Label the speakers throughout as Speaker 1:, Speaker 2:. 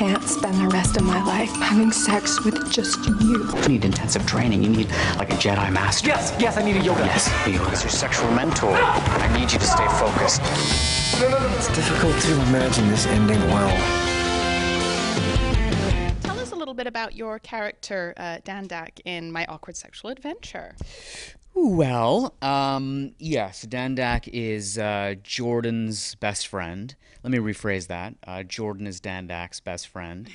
Speaker 1: can't spend the rest of my life having sex with just you.
Speaker 2: You need intensive training. You need like a Jedi master.
Speaker 3: Yes, I need a yoga.
Speaker 2: Yes, a yoga. It's your sexual mentor. I need you to stay focused.
Speaker 3: It's difficult to imagine this ending well.
Speaker 4: Tell us a little bit about your character, Dandak, in My Awkward Sexual Adventure.
Speaker 2: Well, yes, Dandak is Jordan's best friend. Let me rephrase that. Jordan is Dandak's best friend.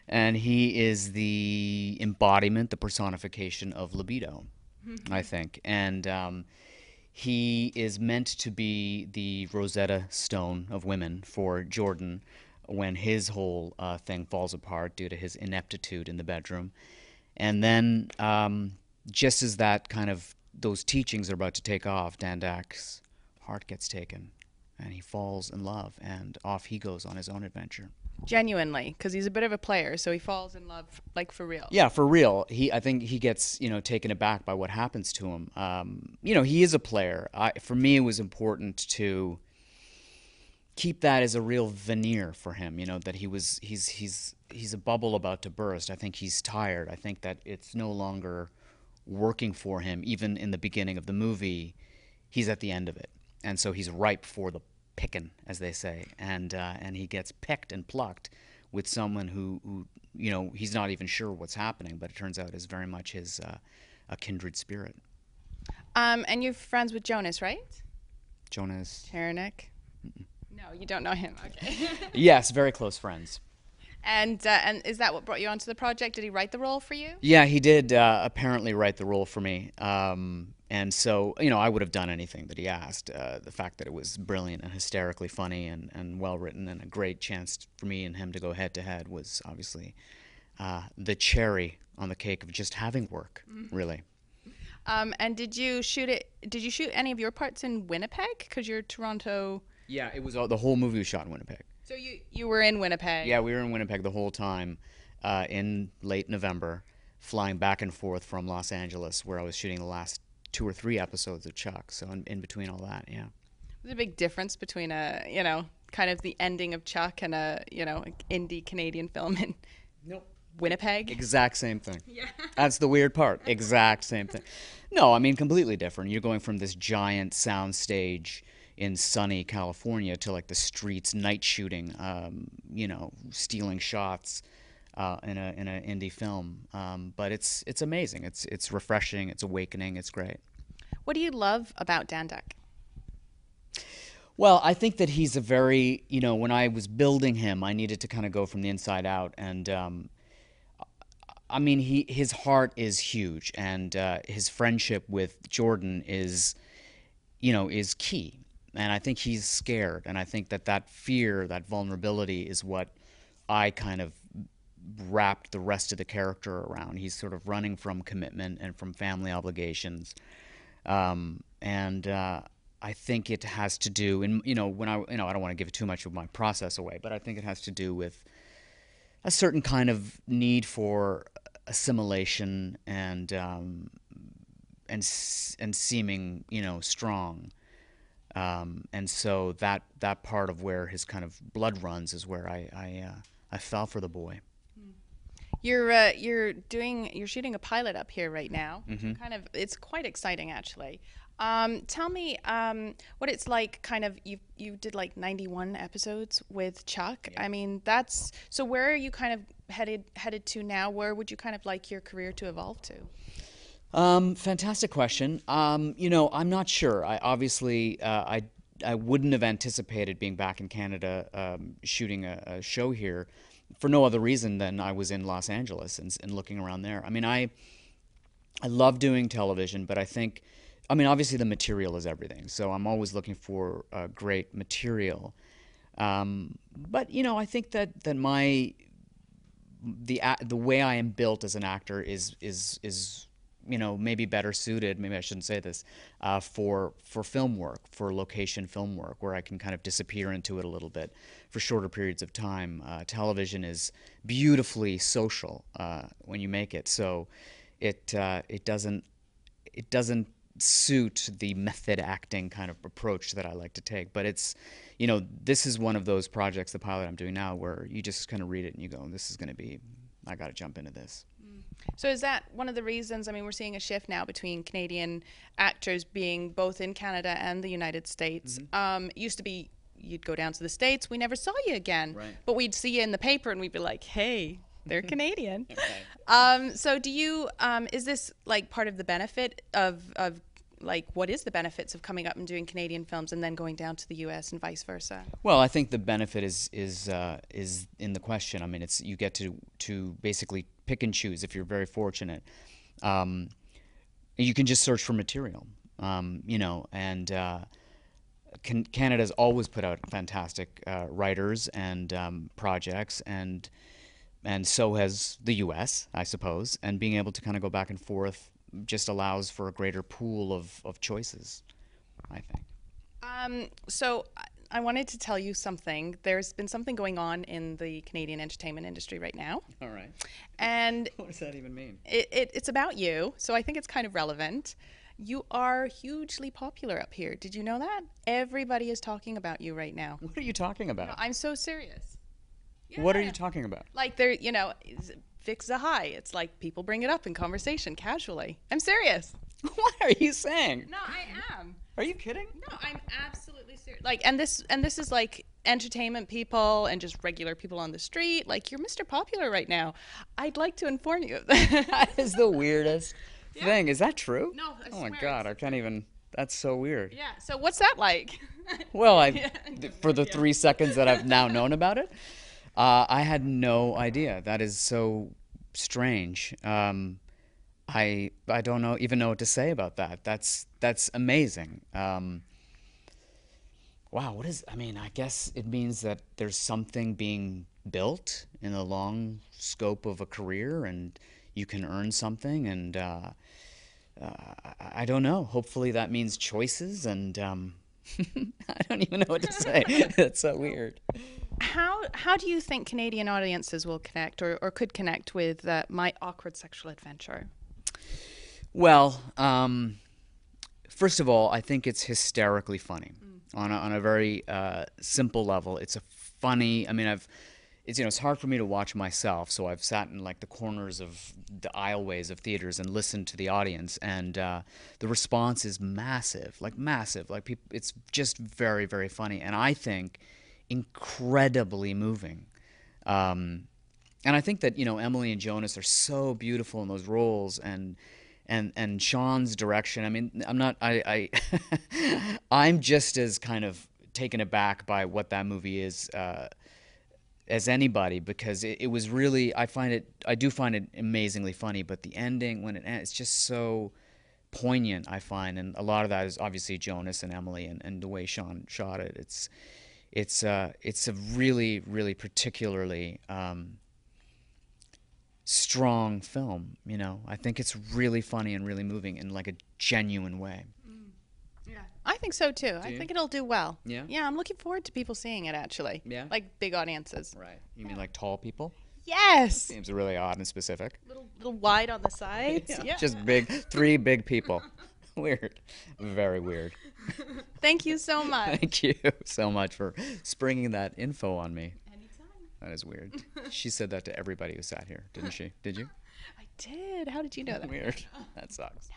Speaker 2: And he is the embodiment, the personification of libido, I think. And he is meant to be the Rosetta Stone of women for Jordan when his whole thing falls apart due to his ineptitude in the bedroom. And then just as that kind of those teachings are about to take off, Dandak's heart gets taken and he falls in love and off he goes on his own adventure.
Speaker 4: Genuinely, because he's a bit of a player, so he falls in love, like, for real.
Speaker 2: Yeah, for real. I think he gets, taken aback by what happens to him. He is a player. For me, it was important to keep that as a real veneer for him, that he's a bubble about to burst. I think he's tired. I think that it's no longer working for him. Even in the beginning of the movie, he's at the end of it. And so he's ripe for the picking, as they say, and he gets picked and plucked with someone who he's not even sure what's happening, but it turns out is very much his a kindred spirit.
Speaker 4: And you're friends with Jonas, right?
Speaker 2: Jonas
Speaker 4: Cheranik? No, you don't know him. Okay.
Speaker 2: Yes, very close friends.
Speaker 4: And is that what brought you onto the project? Did he write the role for you?
Speaker 2: Yeah, he did apparently write the role for me. And so, I would have done anything that he asked. The fact that it was brilliant and hysterically funny and well-written and a great chance for me and him to go head-to-head was obviously the cherry on the cake of just having work, really.
Speaker 4: And did you shoot any of your parts in Winnipeg? Because you're Toronto...
Speaker 2: Yeah, it was the whole movie was shot in Winnipeg.
Speaker 4: So you were in Winnipeg?
Speaker 2: Yeah, we were in Winnipeg the whole time in late November, flying back and forth from Los Angeles, where I was shooting the last 2 or 3 episodes of Chuck. So in between all that, yeah.
Speaker 4: There's a big difference between kind of the ending of Chuck and indie Canadian film in Winnipeg.
Speaker 2: Exact same thing.
Speaker 4: Yeah.
Speaker 2: That's the weird part. Exact same thing. No, I mean completely different. You're going from this giant sound stage in sunny California to like the streets, night shooting, stealing shots in an indie film. But it's amazing. It's refreshing. It's awakening. It's great.
Speaker 4: What do you love about Dandak?
Speaker 2: Well, I think that he's a very, when I was building him, I needed to kind of go from the inside out. And I mean, his heart is huge, and his friendship with Jordan is key. And I think he's scared, and I think that fear, that vulnerability is what I kind of wrapped the rest of the character around. He's sort of running from commitment and from family obligations. I think it has to do, and when I don't want to give too much of my process away, but I think it has to do with a certain kind of need for assimilation and seeming, strong. And so that part of where his kind of blood runs is where I fell for the boy.
Speaker 4: You're shooting a pilot up here right now.
Speaker 2: Mm-hmm.
Speaker 4: It's quite exciting actually. Tell me what it's like. You did like 91 episodes with Chuck. Yeah. I mean, so where are you kind of headed to now? Where would you kind of like your career to evolve to?
Speaker 2: Fantastic question. I'm not sure. I wouldn't have anticipated being back in Canada shooting a show here for no other reason than I was in Los Angeles and looking around there. I mean, I love doing television, but obviously the material is everything. So I'm always looking for great material. But I think that the way I am built as an actor is maybe better suited, maybe I shouldn't say this, for film work, for location film work, where I can kind of disappear into it a little bit for shorter periods of time. Television is beautifully social when you make it, so it doesn't suit the method acting kind of approach that I like to take. But it's you know, this is one of those projects, the pilot I'm doing now, where you just kind of read it and you go, this is going to be, I got to jump into this.
Speaker 4: So is that one of the reasons? I mean, we're seeing a shift now between Canadian actors being both in Canada and the United States. It used to be you'd go down to the States, we never saw you again.
Speaker 2: Right.
Speaker 4: But we'd see you in the paper and we'd be like, hey, they're Canadian. So do you, is this like part of the benefit of like, what is the benefits of coming up and doing Canadian films and then going down to the US and vice versa?
Speaker 2: Well, I think the benefit is in the question. I mean, it's you get to basically pick and choose if you're very fortunate. You can just search for material, you know, and Canada's always put out fantastic writers and projects, and so has the U.S., I suppose. And being able to kind of go back and forth just allows for a greater pool of choices, I think.
Speaker 4: So I wanted to tell you something. There's been something going on in the Canadian entertainment industry right now.
Speaker 2: All right.
Speaker 4: And
Speaker 2: What does that even mean?
Speaker 4: it's about you, so I think it's kind of relevant. You are hugely popular up here. Did you know that? Everybody is talking about you right now.
Speaker 2: What are you talking about?
Speaker 4: I'm so serious.
Speaker 2: What are
Speaker 4: Yeah.
Speaker 2: you talking about?
Speaker 4: Like they're, you know, VIK SAHAY. It's like people bring it up in conversation casually. I'm serious.
Speaker 2: What are you saying?
Speaker 4: No, I am.
Speaker 2: Are you kidding?
Speaker 4: No, I'm absolutely serious. Like, and this is like entertainment people and just regular people on the street. Like, you're Mr. Popular right now. I'd like to inform you of that.
Speaker 2: That is the weirdest thing. Is that true?
Speaker 4: No, I
Speaker 2: Oh my
Speaker 4: swear
Speaker 2: God,
Speaker 4: it's-
Speaker 2: I can't even. That's so weird.
Speaker 4: Yeah. So what's that like?
Speaker 2: Well, for the 3 seconds that I've now known about it, I had no idea. That is so strange. I don't even know what to say about that. That's amazing. Wow, what is? I mean, I guess it means that there's something being built in the long scope of a career, and you can earn something. And I don't know. Hopefully, that means choices. And I don't even know what to say. That's so weird.
Speaker 4: How do you think Canadian audiences will connect or could connect with My Awkward Sexual Adventure?
Speaker 2: Well, first of all, I think it's hysterically funny on a very simple level. It's a funny. I mean, it's hard for me to watch myself, so I've sat in like the corners of the aisleways of theaters and listened to the audience, and the response is massive, like massive. Like people, it's just very, very funny, and I think incredibly moving. And I think that Emily and Jonas are so beautiful in those roles, and Sean's direction. I mean, I'm just as kind of taken aback by what that movie is as anybody, because it was really, I do find it amazingly funny, but the ending, when it ends, it's just so poignant, I find, and a lot of that is obviously Jonas and Emily and the way Sean shot it. It's a really, really particularly strong film. I think it's really funny and really moving in like a genuine way.
Speaker 4: Yeah, I think so too. I think it'll do well.
Speaker 2: Yeah?
Speaker 4: Yeah, I'm looking forward to people seeing it actually.
Speaker 2: Yeah?
Speaker 4: Like big audiences.
Speaker 2: Right. You mean like tall people?
Speaker 4: Yes.
Speaker 2: Seems really odd and specific.
Speaker 4: Little wide on the sides. Yeah.
Speaker 2: Just three big people. Weird. Very weird.
Speaker 4: Thank you so much.
Speaker 2: Thank you so much for springing that info on me.
Speaker 4: Anytime.
Speaker 2: That is weird. She said that to everybody who sat here, didn't she? Did you?
Speaker 4: I did. How did you know that?
Speaker 2: Weird. That sucks.